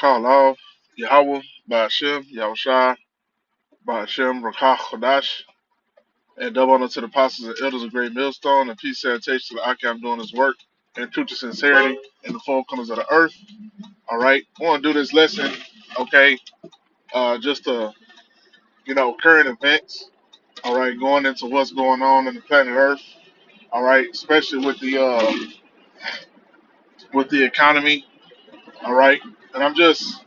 call all Yahweh, Ba'ashem, Yahushua, Ba'ashem, Rakah, Kodash, and double honor to the apostles and elders of Great Millstone, and peace and sanitation to the Akim doing his work, and truth and sincerity in the four corners of the earth. All right, I want to do this lesson, okay, just current events, all right, going into what's going on in the planet Earth, all right, especially with the economy, all right, and I'm just,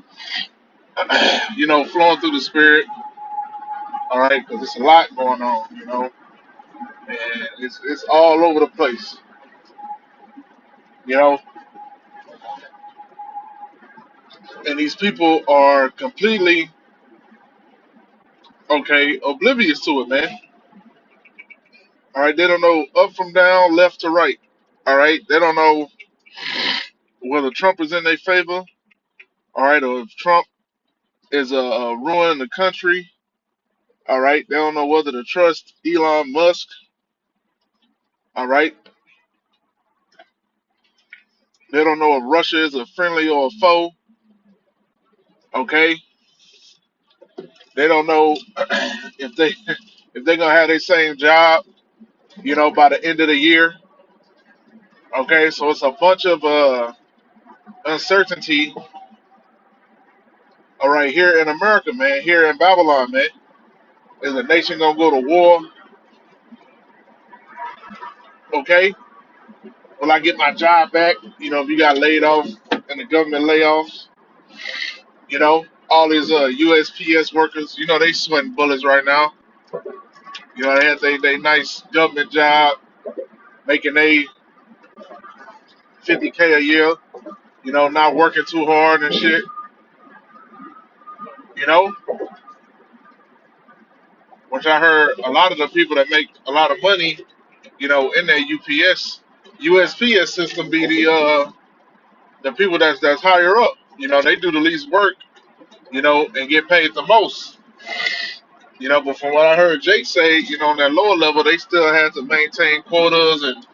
flowing through the spirit, all right, because it's a lot going on, and it's all over the place. You know, and these people are completely oblivious to it, man. All right, they don't know up from down, left to right. All right, they don't know whether Trump is in their favor. All right, or if Trump is ruining the country. All right, they don't know whether to trust Elon Musk. All right, they don't know if Russia is a friendly or a foe. Okay, they don't know if they if they're gonna have their same job. By the end of the year. Okay, so it's a bunch of uncertainty. All right, here in America, man, here in Babylon, man, is a nation gonna go to war? Okay, will I get my job back? If you got laid off and the government layoffs, all these USPS workers, they sweating bullets right now. They had they nice government job, making they 50K a year. Not working too hard and shit. You know, which I heard a lot of the people that make a lot of money, in their USPS system be the people that's higher up. They do the least work, and get paid the most. But from what I heard Jake say, on that lower level, they still had to maintain quotas and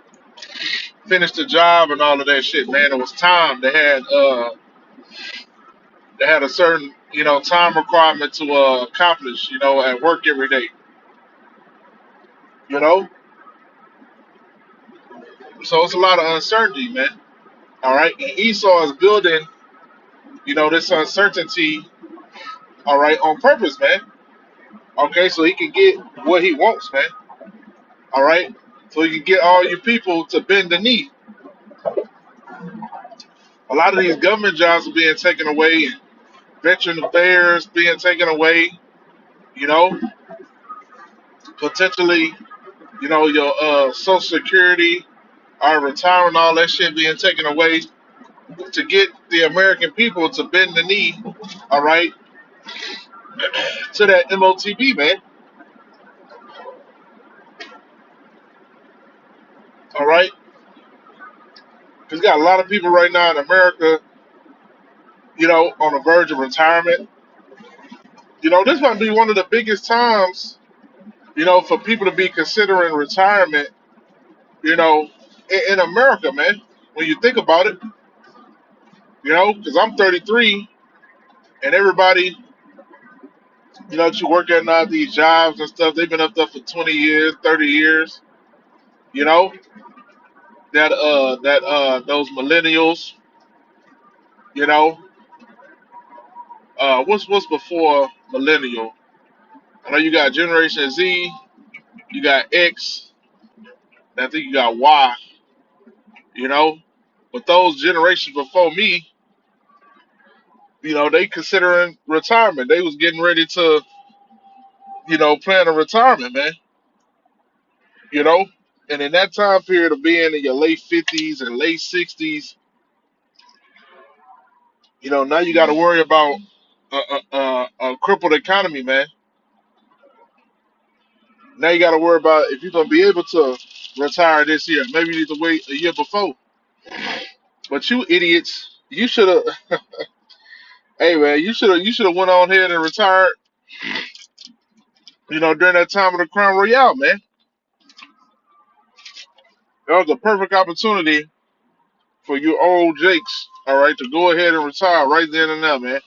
finish the job and all of that shit. Man, it was time. They had a certain time requirement to accomplish, at work every day. You know, so it's a lot of uncertainty, man. All right, and Esau is building, this uncertainty. All right, on purpose, man. Okay, so he can get what he wants, man. All right, so he can get all you people to bend the knee. A lot of these government jobs are being taken away, and veteran affairs being taken away. You know, potentially, your Social Security, our retirement, all that shit being taken away to get the American people to bend the knee. All right, to that MOTB, man. All right, because got a lot of people right now in America, on the verge of retirement. This might be one of the biggest times, for people to be considering retirement, in America, man. When you think about it, because I'm 33, and everybody, that you work at now, these jobs and stuff, they've been up there for 20 years, 30 years, you know, those millennials, you know, what's before millennial? I know you got Generation Z, you got X, and I think you got Y, you know, but those generations before me, they considering retirement. They was getting ready to, plan a retirement, man. You know, and in that time period of being in your late 50s and late 60s, now you got to worry about a crippled economy, man. Now you got to worry about if you're gonna be able to retire this year. Maybe you need to wait a year before. But you idiots, you should have. Hey man, you should have went on ahead and retired. During that time of the Crown Royale, man. That was a perfect opportunity for you old Jakes, all right, to go ahead and retire right then and there, man.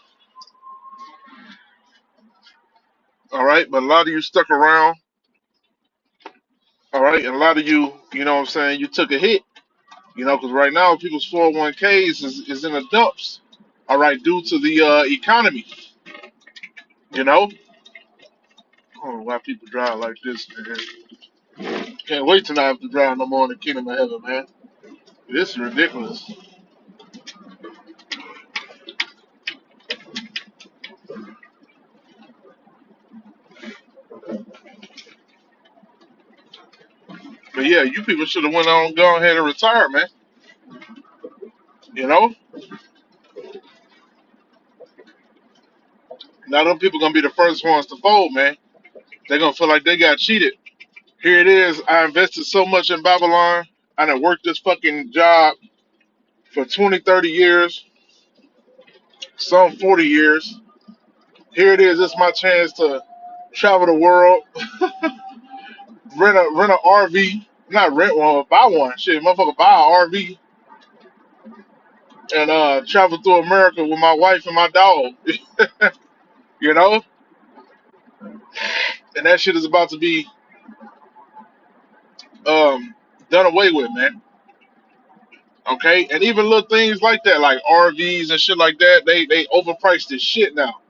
All right, but a lot of you stuck around, all right, and a lot of you, you know what I'm saying, you took a hit, you know, because right now people's 401ks is in the dumps, all right, due to the economy, you know. I don't know why people drive like this, man. Can't wait till I have to drive no more in the kingdom of heaven, man. This is ridiculous. But yeah, you people should have went on, go ahead and retire, man. You know, now them people gonna be the first ones to fold, man. They're gonna feel like they got cheated. Here it is. I invested so much in Babylon. I done worked this fucking job for 20, 30 years, some 40 years. Here it is. It's my chance to travel the world, rent a RV, not rent one, buy one. Shit, motherfucker, buy an RV and travel through America with my wife and my dog. You know, and that shit is about to be um, done away with, man. Okay, and even little things like that, like RVs and shit like that, they overpriced this shit now,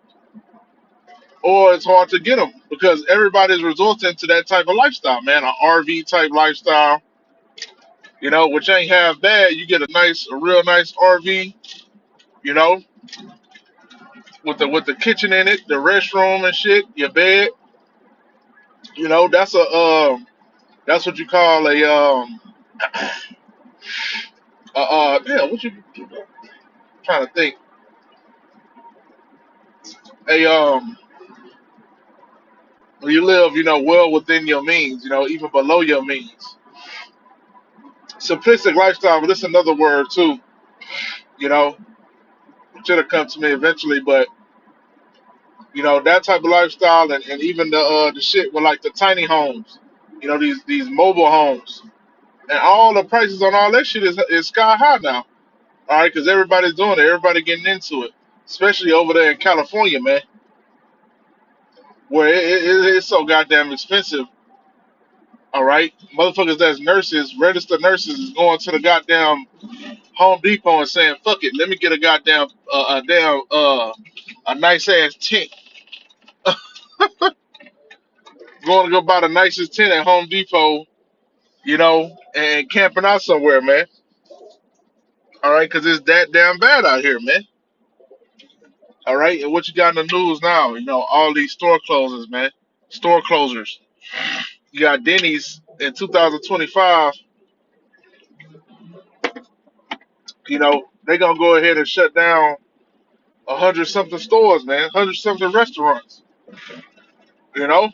or it's hard to get them because everybody's resorting to that type of lifestyle, man. An RV type lifestyle, you know, which ain't half bad. You get a real nice RV, you know, with the kitchen in it, the restroom and shit, your bed, you know, that's what you call a yeah, what you trying to think, a you live, you know, well within your means, you know, even below your means. Simplistic lifestyle, but this is another word too, you know, it should have come to me eventually, but you know, that type of lifestyle and even the shit with like the tiny homes, you know, these mobile homes. And all the prices on all that shit is sky high now. All right, because everybody's doing it, everybody getting into it. Especially over there in California, man, where it's so goddamn expensive. All right, motherfuckers that's nurses, registered nurses, is going to the goddamn Home Depot and saying, "Fuck it, let me get a goddamn a nice ass tent." Going to go buy the nicest tent at Home Depot, you know, and camping out somewhere, man. All right, because it's that damn bad out here, man. All right, and what you got in the news now? You know, all these store closings, man. Store closures. You got Denny's in 2025. You know, they gonna go ahead and shut down 100 something stores, man. 100 something restaurants. You know,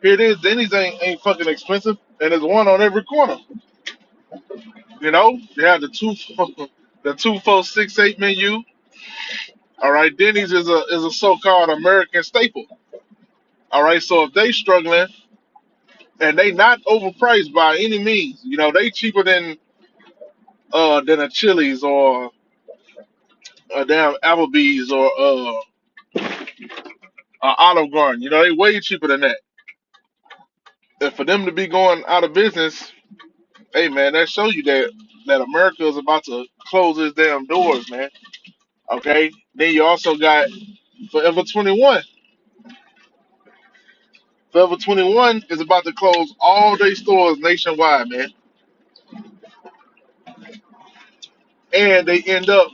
here it is. Denny's ain't fucking expensive, and there's one on every corner. You know, they have the 2468 menu. All right, Denny's is a so-called American staple. All right, so if they struggling and they not overpriced by any means, you know, they cheaper than a Chili's or a damn Applebee's or a Olive Garden. You know, they way cheaper than that. And for them to be going out of business, hey man, that shows you that America is about to close its damn doors, man. Okay. Then you also got Forever 21. Forever 21 is about to close all their stores nationwide, man. And they end up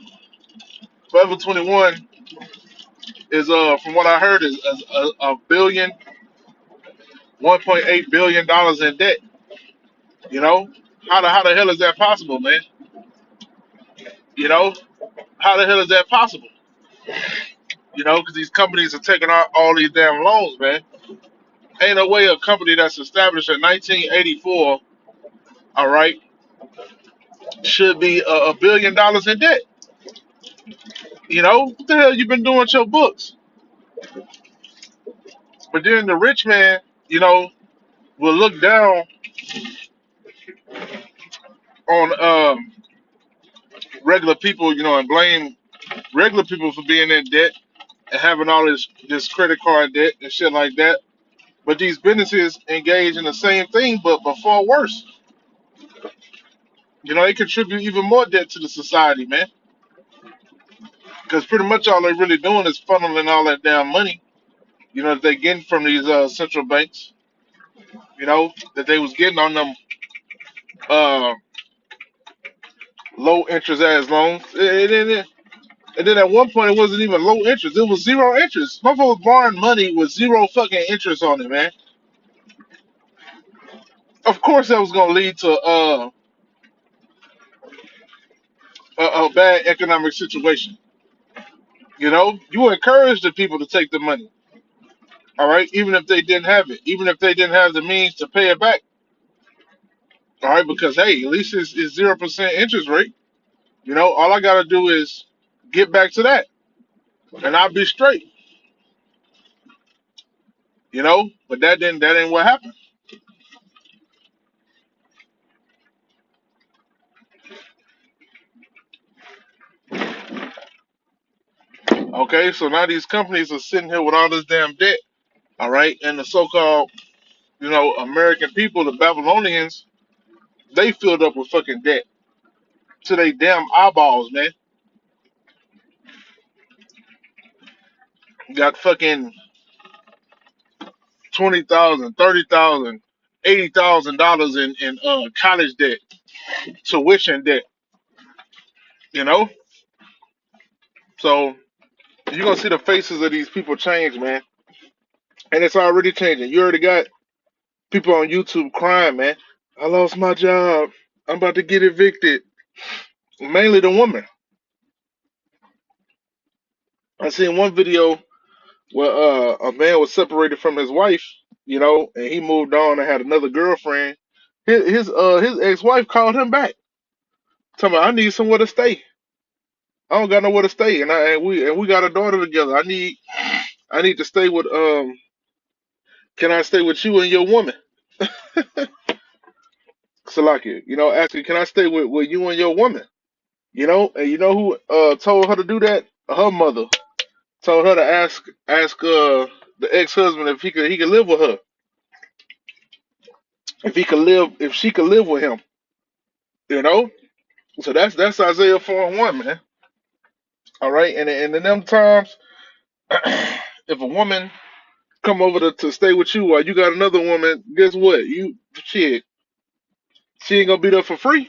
Forever 21 is from what I heard is a billion, 1.8 billion dollars in debt. You know, how the hell is that possible, man? You know, how the hell is that possible? You know, because these companies are taking out all these damn loans, man. Ain't no way a company that's established in 1984, all right, should be $1 billion in debt. You know, what the hell you been doing with your books? But then the rich man, you know, will look down on regular people, and blame regular people for being in debt and having all this credit card debt and shit like that. But these businesses engage in the same thing, but far worse. They contribute even more debt to the society, man. Because pretty much all they're really doing is funneling all that damn money, that they getting from these central banks, that they was getting on them uh, low interest ass loans. And then at one point it wasn't even low interest; it was zero interest. Motherfuckers borrowing money with zero fucking interest on it, man. Of course, that was gonna lead to a bad economic situation. You encourage the people to take the money, all right, even if they didn't have it, even if they didn't have the means to pay it back, all right, because hey, at least it's 0% interest rate. All I gotta do is get back to that, and I'll be straight. But that ain't what happened. Okay, so now these companies are sitting here with all this damn debt, all right, and the so-called American people, the Babylonians, they filled up with fucking debt to they damn eyeballs, man. Got fucking 20,000, 30,000, $80,000 in college debt, tuition debt. You know, so you're gonna see the faces of these people change, man, and it's already changing. You already got people on YouTube crying, man. I lost my job. I'm about to get evicted. Mainly the woman. I seen one video where a man was separated from his wife, and he moved on and had another girlfriend. His ex-wife called him back, telling me, I need somewhere to stay. I don't got nowhere to stay, and we got a daughter together. I need to stay with Can I stay with you and your woman? Salakia, asking, can I stay with you and your woman? And you know who told her to do that? Her mother told her to ask the ex-husband if he could live with her, if she could live with him. You know, so that's Isaiah 4:1, man. All right, and in them times, if a woman come over to stay with you while you got another woman, guess what? She ain't gonna be there for free.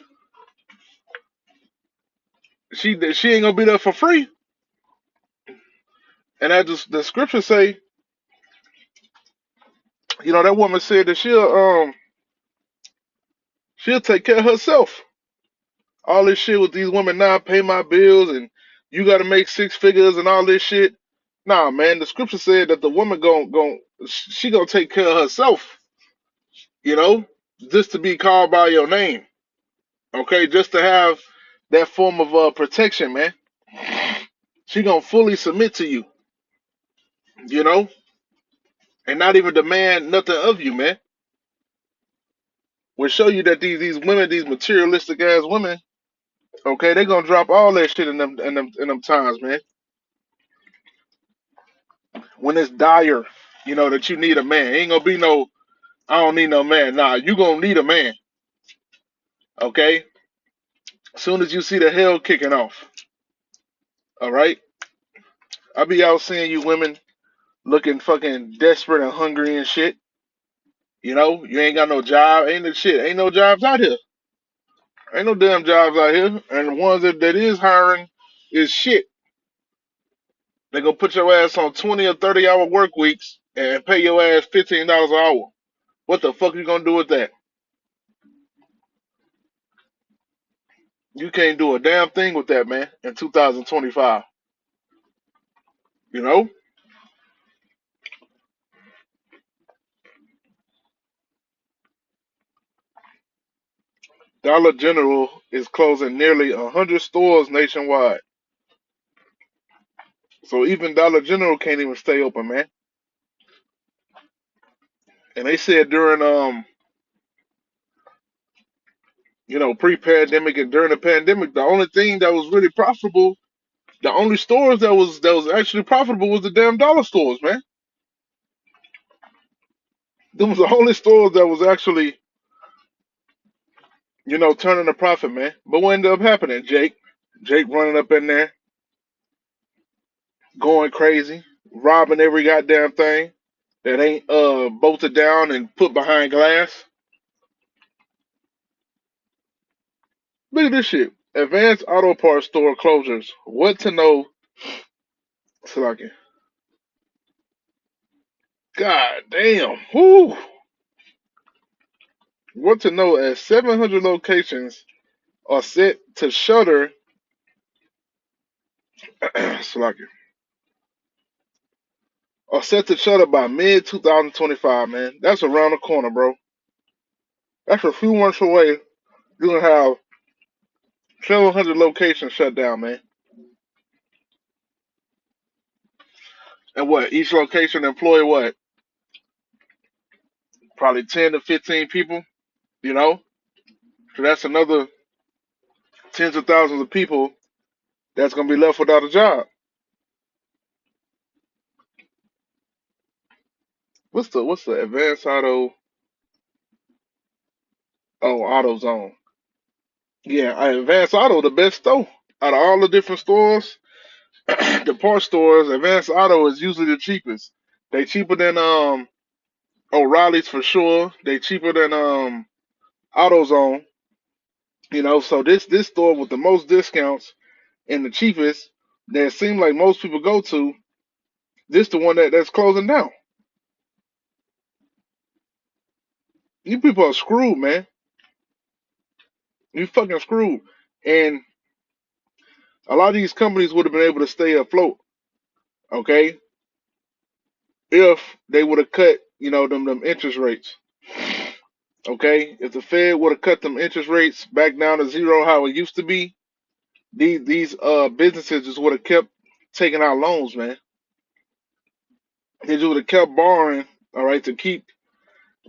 She ain't gonna be there for free. And the scriptures say, that woman said that she'll take care of herself. All this shit with these women now pay my bills and you got to make six figures and all this shit. Nah, man, the scripture said that the woman she gonna take care of herself. You know, just to be called by your name. Okay, just to have that form of protection, man. She gonna fully submit to you. You know, and not even demand nothing of you, man. Will show you that these women, these materialistic ass women, okay, they gonna drop all that shit in them times, man. When it's dire, that you need a man. Ain't gonna be no, I don't need no man. Nah, you gonna need a man. Okay? As soon as you see the hell kicking off. All right? I be out seeing you women looking fucking desperate and hungry and shit. You ain't got no job. Ain't no shit. Ain't no jobs out here. Ain't no damn jobs out here. And the ones that is hiring is shit. They gonna put your ass on 20 or 30-hour work weeks and pay your ass $15 an hour. What the fuck you gonna do with that? You can't do a damn thing with that, man, in 2025. You know? Dollar General is closing nearly 100 stores nationwide. So even Dollar General can't even stay open, man. And they said pre-pandemic and during the pandemic, the only thing that was really profitable, the only stores that was actually profitable was the damn dollar stores, man. Them was the only stores that was actually, turning a profit, man. But what ended up happening, Jake? Jake running up in there, going crazy, robbing every goddamn thing that ain't bolted down and put behind glass. Look at this shit. Advanced Auto Parts store closures. What to know, Salaki? God damn. Whoo. What to know as 700 locations are set to shutter. Salaki. Are set to shutter by mid 2025, man. That's around the corner, bro. That's a few months away. You're gonna have 700 locations shut down, man. And what? Each location employ what? Probably 10 to 15 people, you know? So that's another tens of thousands of people that's gonna be left without a job. What's the advanced auto zone? Yeah, advanced auto the best store out of all the different stores. The parts stores, advanced auto is usually the cheapest. They cheaper than O'Reilly's for sure. They cheaper than AutoZone. So this store with the most discounts and the cheapest that it seems like most people go to, this the one that's closing down. You people are screwed, man. You fucking screwed. And a lot of these companies would have been able to stay afloat, okay, if they would have cut, them interest rates. Okay, if the Fed would have cut them interest rates back down to zero, how it used to be, these businesses just would have kept taking out loans, man. They just would have kept borrowing, all right, to keep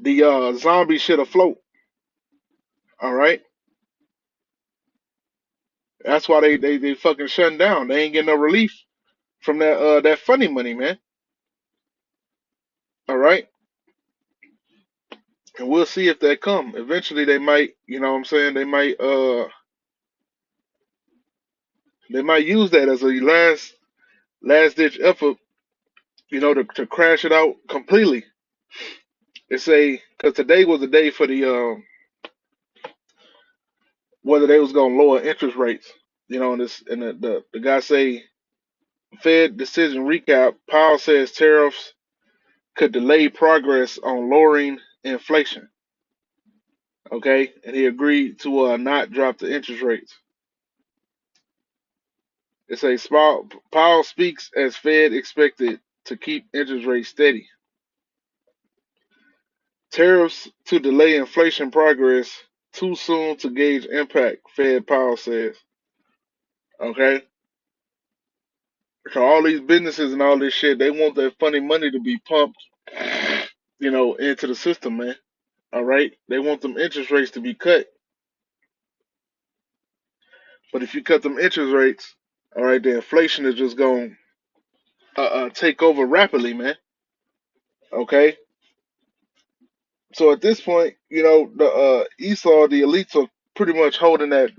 the zombie shit afloat. All right, that's why they fucking shutting down. They ain't getting no relief from that funny money, man. All right, and we'll see if that come. Eventually, they might, what I'm saying, they might use that as a last ditch effort, to crash it out completely. They say because today was the day for the whether they was gonna lower interest rates. And the guy say Fed decision recap. Powell says tariffs could delay progress on lowering inflation. Okay, and he agreed to not drop the interest rates. It says Powell speaks as Fed expected to keep interest rates steady. Tariffs to delay inflation progress too soon to gauge impact, Fed Powell says. Okay? So all these businesses and all this shit, they want that funny money to be pumped, into the system, man. All right? They want them interest rates to be cut. But if you cut them interest rates, all right, the inflation is just going to take over rapidly, man. Okay? So at this point, the Esau, the elites are pretty much holding that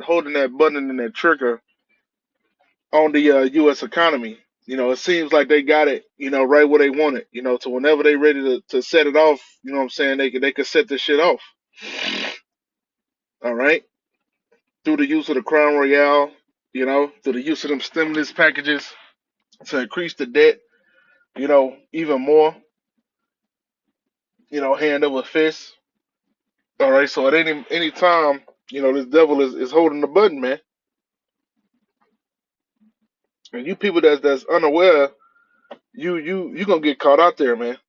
button and that trigger on the U.S. economy. It seems like they got it, right where they want it. To whenever they ready to set it off, you know what I'm saying, they could set this shit off. All right, through the use of the Crown Royale, through the use of them stimulus packages to increase the debt, even more, hand over fist. All right, so at any time, this devil is holding the button, man. And you people that's unaware, you gonna get caught out there, man.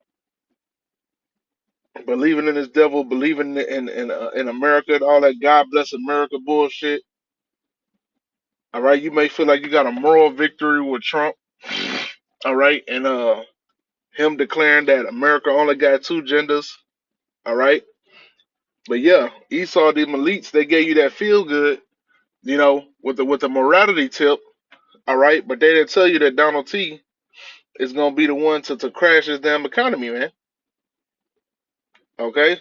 Believing in this devil, believing in America and all that God bless America bullshit. All right, you may feel like you got a moral victory with Trump. All right, and him declaring that America only got two genders. All right, But yeah, Esau, the elites, they gave you that feel good, with the morality tip, all right. But they didn't tell you that Donald T is gonna be the one to crash this damn economy, man. Okay,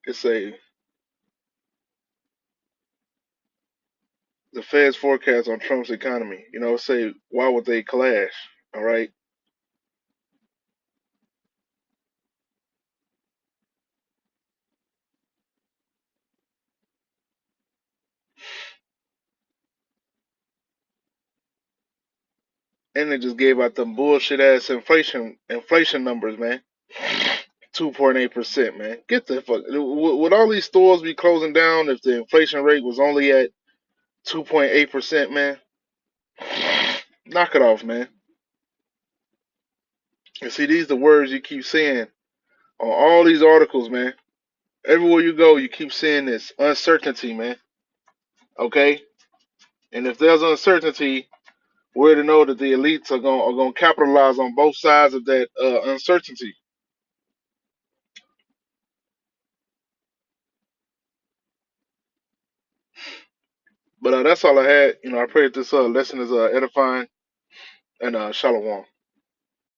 it's a the Fed's forecast on Trump's economy. Say why would they clash? All right, and they just gave out them bullshit ass inflation numbers, man. 2.8%, man. Get the fuck. Would all these stores be closing down if the inflation rate was only at 2.8%, man? Knock it off, man. And see, these are the words you keep saying on all these articles, man. Everywhere you go, you keep seeing this uncertainty, man. Okay? And if there's uncertainty, we're to know that the elites are gonna capitalize on both sides of that uncertainty. But that's all I had. I pray that this lesson is edifying and shalom.